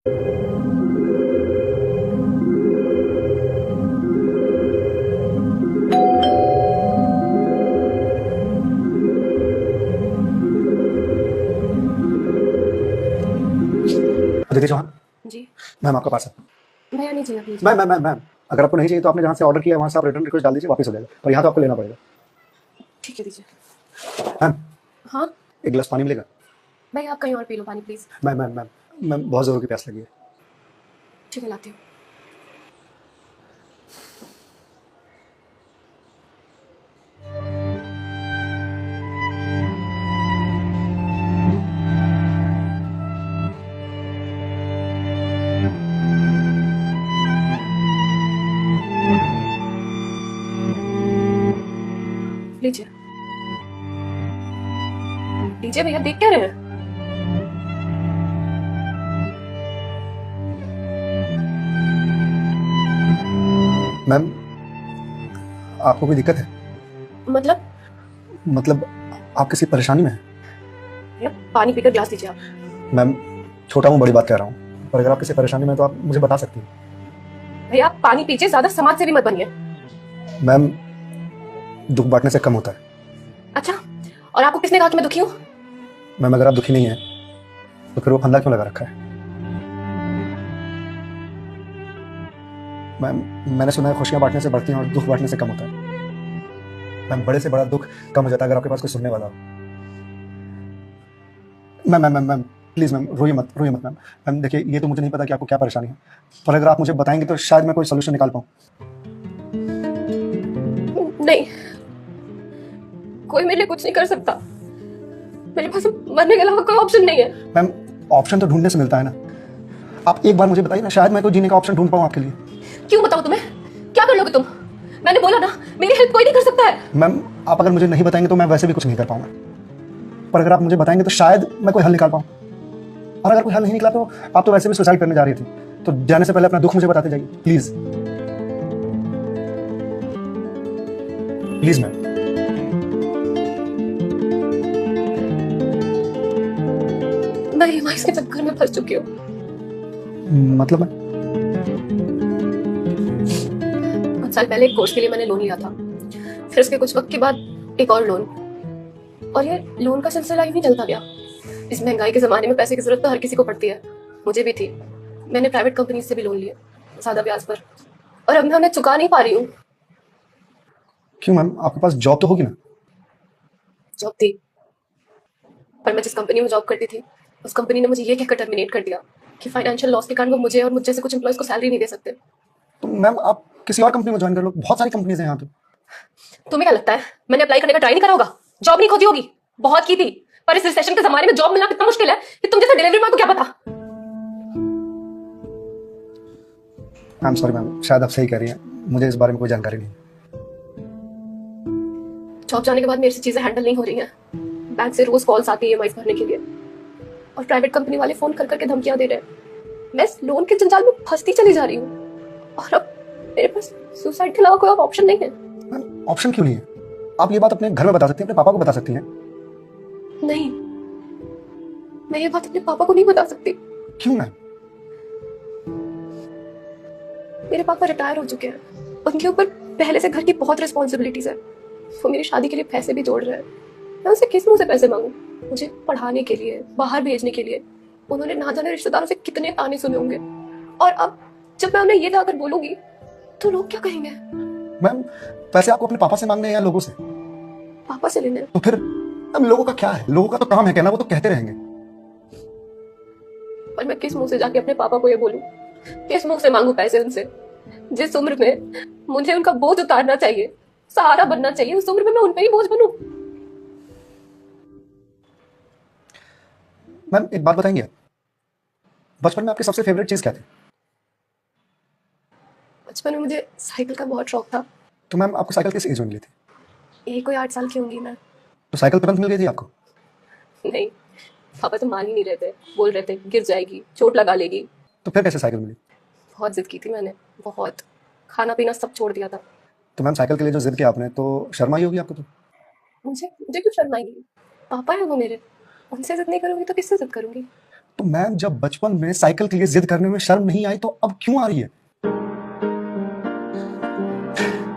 अदिति चौहान। जी। Ma'am आपका parcel. भैया नहीं चाहिए प्लीज। मैम अगर आपको नहीं चाहिए तो आपने जहाँ से ऑर्डर किया वहाँ से आप रिटर्न रिक्वेस्ट डाल दीजिए, वापस हो जाएगा, पर यहाँ तो आपको लेना पड़ेगा। ठीक है दीजिए। मैम हाँ एक गिलास पानी मिलेगा? भैया आप कहीं और पी लो पानी प्लीज। मैम बहुत ज़ोरों की प्यास लगी है। ठीक है लाती हूँ। लीजिए लीजिए भैया, देख क्या रहे हैं? मैम आपको कोई दिक्कत है? मतलब आप किसी परेशानी में हैं? भैया पानी पीकर गिलास दीजिए आप। मैम छोटा हूँ, बड़ी बात कह रहा हूँ, पर अगर आप किसी परेशानी में हैं तो आप मुझे बता सकती हैं। भैया आप पानी पीजिए, ज्यादा समाज से भी मत बनिए। मैम दुख बांटने से कम होता है। अच्छा, और आपको किसने कहा कि मैं दुखी हूँ? मैम अगर आप दुखी नहीं हैं तो फिर वो फंदा क्यों लगा रखा है? मैम मैंने सुना है खुशियाँ बांटने से बढ़ती हैं और दुख बांटने से कम होता है। मैम बड़े से बड़ा दुख कम हो जाता है अगर आपके पास कोई सुनने वाला हो। मैम प्लीज़ मैम रोइए मत मैम। मैम देखिए ये तो मुझे नहीं पता कि आपको क्या परेशानी है, पर अगर आप मुझे बताएंगे तो शायद मैं कोई सोल्यूशन निकाल पाऊँ। नहीं, कोई मेरे लिए कुछ नहीं कर सकता। मेरे पास मरने के अलावा कोई ऑप्शन नहीं है। मैम ऑप्शन तो ढूंढने से मिलता है ना। आप एक बार मुझे बताइए ना, शायद मैं कोई जीने का ऑप्शन ढूंढ पाऊँ आपके लिए। क्यों बताऊं तुम्हें? क्या कर लोगे तुम? मैंने बोला ना, मेरी हेल्प कोई नहीं कर सकता है। मैम आप अगर मुझे नहीं बताएंगे तो मैं वैसे भी कुछ नहीं कर पाऊंगा, पर अगर आप मुझे बताएंगे तो शायद मैं कोई हल निकाल पाऊँ। और अगर कोई हल नहीं निकला तो आप तो वैसे भी सुसाइड करने जा रही थी, तो जाने से पहले अपना दुख मुझे बताते जाइए प्लीज। Please ma'am. मैं ईएमआईज़ के चक्कर में फंस चुकी हूँ। मतलब मैं 5 साल पहले एक कोर्स के लिए मैंने लोन लिया था, फिर उसके कुछ वक्त के बाद एक और लोन, और ये लोन का सिलसिला यूं ही चलता गया। इस महंगाई के जमाने में पैसे की जरूरत तो हर किसी को पड़ती है, मुझे भी थी। मैंने प्राइवेट कंपनी से भी लोन लिए, ज्यादा ब्याज पर, और अब मैं उन्हें चुका नहीं पा रही हूँ। क्यों मैम, आपके पास जॉब तो होगी ना? जॉब थी, पर मैं जिस कंपनी में जॉब करती थी उस कंपनी ने मुझे ये कहकर टर्मिनेट कर दिया कि फाइनेंशियल लॉस के कारण वो मुझे और मुझ जैसे कुछ एम्प्लॉयज को सैलरी नहीं दे सकते। तो मैम आप किसी और कंपनी में ज्वाइन कर लो, बहुत सारी कंपनीज हैं यहाँ पे। तुम्हें क्या लगता है मैंने अप्लाई करने का ट्राई नहीं करा होगा? जॉब नहीं खोजी होगी? बहुत की थी, पर इस रिसेशन के जमाने में जॉब मिलना कितना मुश्किल है कि तुम जैसे डिलीवरी बॉय को क्या पता। आई एम सॉरी मैम, शायद आप सही कह रही हैं, मुझे इस बारे में कोई जानकारी नहीं। जॉब जाने के बाद मेरे से चीजें हैंडल नहीं हो रही हैं। बैंक से रोज कॉल्स आती है ईएमआई भरने के लिए, और प्राइवेट कंपनी वाले फोन कर करके धमकियां दे रहे हैं। मैं इस लोन के जंजाल में फंसती चली जा रही हूँ, और अब मेरे पास सुसाइड के अलावा कोई और ऑप्शन नहीं है। मैम ऑप्शन क्यों नहीं है? आप ये बात अपने घर में बता सकती हैं, अपने पापा को बता सकती हैं। नहीं, मैं ये बात अपने पापा को नहीं बता सकती। क्यों मैम? मेरे पापा रिटायर हो चुके हैं, उनके ऊपर पहले से घर की बहुत रिस्पॉन्सिबिलिटीज है। वो मेरी शादी के लिए पैसे भी जोड़ रहे हैं। मैं उनसे किस मुंह से पैसे मांगू? मुझे पढ़ाने के लिए, बाहर भेजने के लिए उन्होंने ना जाने रिश्तेदारों से कितने ताने सुने होंगे, और अब जब मैं उन्हें ये जाकर बोलूंगी तो लोग क्या कहेंगे? मैम पैसे आपको अपने पापा से मांगने हैं या लोगों से? पापा से लेने। तो फिर मैम लोगों का क्या है? लोगों का तो काम है कहना, वो तो कहते रहेंगे। पर मैं किस मुंह से जाके अपने पापा को ये बोलूं? किस मुंह से मांगू पैसे उनसे? जिस उम्र में मुझे उनका बोझ उतारना चाहिए, सहारा बनना चाहिए, उस उम्र में मैं उन पे ही बोझ बनूं। मैम एक बात बताएंगे, बचपन में आपकी सबसे फेवरेट चीज क्या थी? बचपन में मुझे साइकिल का बहुत शौक था। तो मैम आपको साइकिल किस एज में मिली थी? यही कोई 8 साल की होंगी मैं। तो साइकिल तुरंत मिल गई थी आपको? नहीं, पापा तो मान ही नहीं रहे थे, बोल रहे थे गिर जाएगी, चोट लगा लेगी। तो फिर कैसे साइकिल मिली? बहुत जिद की थी मैंने, बहुत। खाना पीना सब छोड़ दिया था। तो मैम साइकिल के लिए जो जिद किया आपने, तो शर्म आई होगी आपको? तो मुझे मुझे क्यों शर्म आएगी? पापा है वो मेरे, उनसे जिद नहीं करूंगी तो किससे जिद करूंगी? तो मैम जब बचपन में साइकिल के लिए जिद करने में शर्म नहीं आई तो अब क्यों आ रही है?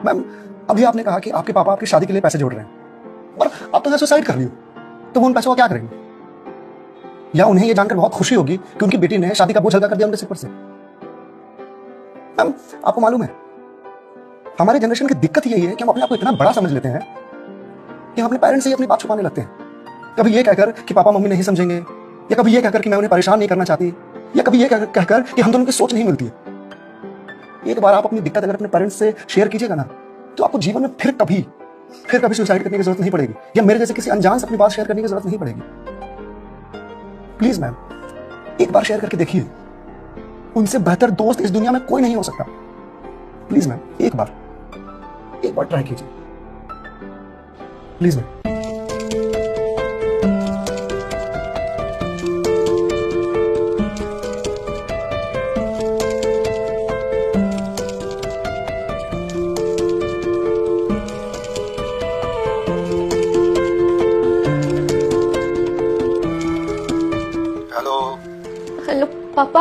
मैम अभी आपने कहा कि आपके पापा आपकी शादी के लिए पैसे जोड़ रहे हैं और आप तो सुसाइड कर रही हो, तो वो उन पैसों का क्या करेंगे? या उन्हें ये जानकर बहुत खुशी होगी कि उनकी बेटी ने शादी का बोझ हल्का कर दिया उनके सिर पर से। मैम आपको मालूम है हमारे जनरेशन की दिक्कत यही है कि हम अपने आप को इतना बड़ा समझ लेते हैं कि हम अपने पेरेंट्स से ही अपनी बात छुपाने लगते हैं। कभी ये कहकर कि पापा मम्मी नहीं समझेंगे, या कभी ये कहकर कि मैं उन्हें परेशान नहीं करना चाहती, या कभी ये कहकर कि हम दोनों की सोच नहीं मिलती है। एक बार आप अपनी दिक्कत अगर अपने पेरेंट्स से शेयर कीजिएगा ना, तो आपको जीवन में फिर कभी सुसाइड करने की जरूरत नहीं पड़ेगी, या मेरे जैसे किसी अनजान से अपनी बात शेयर करने की जरूरत नहीं पड़ेगी। प्लीज मैम एक बार शेयर करके देखिए, उनसे बेहतर दोस्त इस दुनिया में कोई नहीं हो सकता। प्लीज मैम एक बार ट्राई कीजिए, प्लीज मैम। हेलो पापा।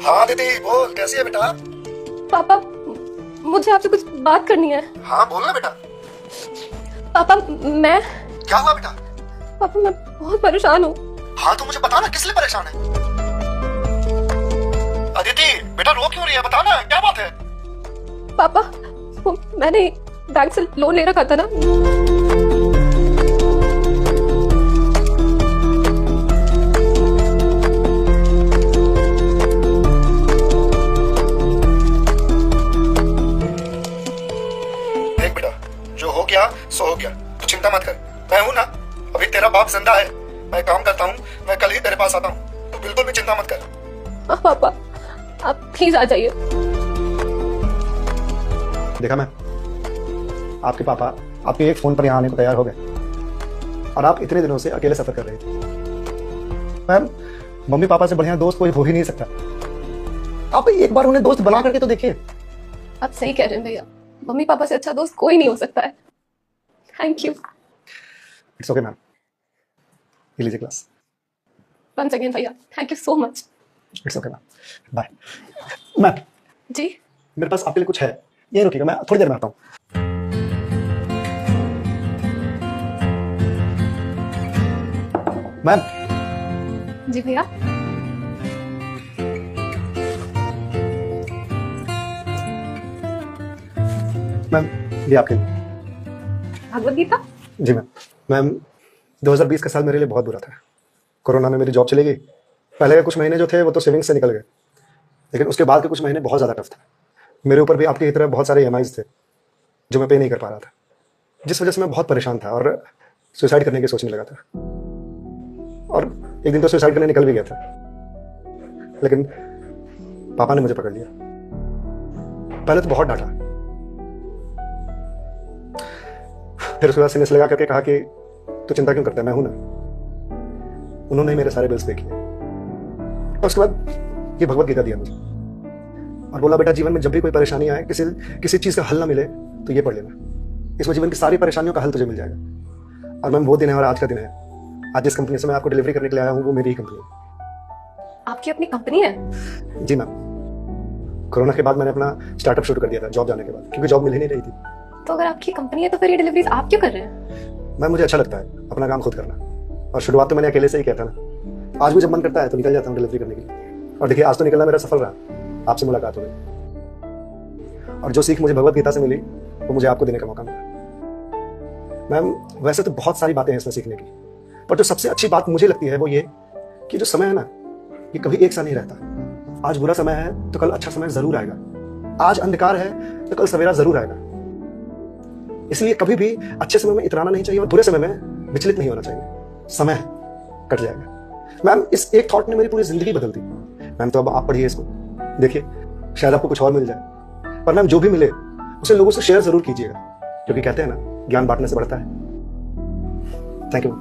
हाँ दीदी बोल, कैसी है बेटा? पापा मुझे आपसे कुछ बात करनी है। हाँ बोल ना बेटा। पापा मैं क्या हुआ बेटा? पापा मैं बहुत परेशान हूँ। हाँ तो मुझे बता ना, किस लिए परेशान है? अदिति बेटा रो क्यों रही है, बता ना क्या बात है? पापा वो मैंने बैंक से लोन ले रखा था ना, सो हो गया, तो चिंता मत कर, मैं हूं ना, अभी तेरा बाप जिंदा है, मैं काम करता हूं, मैं कल ही तेरे पास आता हूं, तो बिल्कुल भी चिंता मत कर। हाँ पापा आप प्लीज आ जाइए। देखा मैं, आपके पापा आपके एक फोन पर यहाँ आने को तैयार हो गए और आप इतने दिनों से अकेले सफर कर रहे थे। मैम मम्मी पापा से बढ़िया दोस्त कोई हो ही नहीं सकता, आप एक बार उन्हें दोस्त बना करके तो देखिए। आप सही कह रहे हैं भैया, मम्मी पापा से अच्छा दोस्त कोई नहीं हो सकता है। Thank you. It's okay ma'am, ये लीजिए क्लास। वंस अगेन भैया thank you so much. It's okay ma'am, bye. Ma'am जी मेरे पास आपके लिए कुछ है, ये रुकिएगा, मैं थोड़ी देर में आता हूँ। मैम। जी भैया। मैम ये आपके लिए। भगवत गीता। जी मैम 2020 का साल मेरे लिए बहुत बुरा था। कोरोना में मेरी जॉब चली गई। पहले के कुछ महीने जो थे वो तो सेविंग्स से निकल गए, लेकिन उसके बाद के कुछ महीने बहुत ज़्यादा टफ था। मेरे ऊपर भी आपकी की तरह बहुत सारे EMIs थे जो मैं पे नहीं कर पा रहा था, जिस वजह से मैं बहुत परेशान था और सुसाइड करने की सोचने लगा था। और एक दिन तो सुसाइड करने निकल भी गया था, लेकिन पापा ने मुझे पकड़ लिया। पहले तो बहुत डांटा, फिर उसके बाद सीने से लगा करके कहा कि तू चिंता क्यों करता है, मैं हूं ना। उन्होंने मेरे सारे बिल्स पे किए और उसके बाद ये भगवत गीता दिया मुझे और बोला बेटा जीवन में जब भी कोई परेशानी आए, किसी चीज का हल ना मिले तो ये पढ़ लेना, इसमें जीवन की सारी परेशानियों का हल तुझे मिल जाएगा। और मैम वो दिन है और आज का दिन है। आज जिस कंपनी से मैं आपको डिलीवरी करने के लिए आया हूँ वो मेरी ही कंपनी है। आपकी अपनी कंपनी है? जी मैम, कोरोना के बाद मैंने अपना स्टार्टअप शुरू कर दिया था जॉब जाने के बाद, क्योंकि जॉब मिल ही नहीं रही थी। तो अगर आपकी कंपनी है तो फिर ये डिलीवरीज आप क्यों कर रहे हैं? मैम मुझे अच्छा लगता है अपना काम खुद करना, और शुरुआत तो मैंने अकेले से ही किया था ना। आज भी जब मन करता है तो निकल जाता हूँ डिलीवरी करने के लिए। और देखिए आज तो निकलना मेरा सफल रहा, आपसे मुलाकात हो गई और जो सीख मुझे भगवत गीता से मिली वो मुझे आपको देने का मौका मिला। मैम वैसे तो बहुत सारी बातें हैं इसमें सीखने की, पर जो सबसे अच्छी बात मुझे लगती है वो ये कि जो समय है ना ये कभी एक सा नहीं रहता। आज बुरा समय है तो कल अच्छा समय जरूर आएगा, आज अंधकार है तो कल सवेरा जरूर आएगा। इसलिए कभी भी अच्छे समय में इतराना नहीं चाहिए और बुरे समय में विचलित नहीं होना चाहिए। समय कट जाएगा। मैम इस एक थॉट ने मेरी पूरी जिंदगी बदल दी। मैम तो अब आप पढ़िए इसको, देखिए शायद आपको कुछ और मिल जाए, पर मैम जो भी मिले उसे लोगों से शेयर जरूर कीजिएगा, क्योंकि कहते हैं ना ज्ञान बांटने से बढ़ता है। Thank you.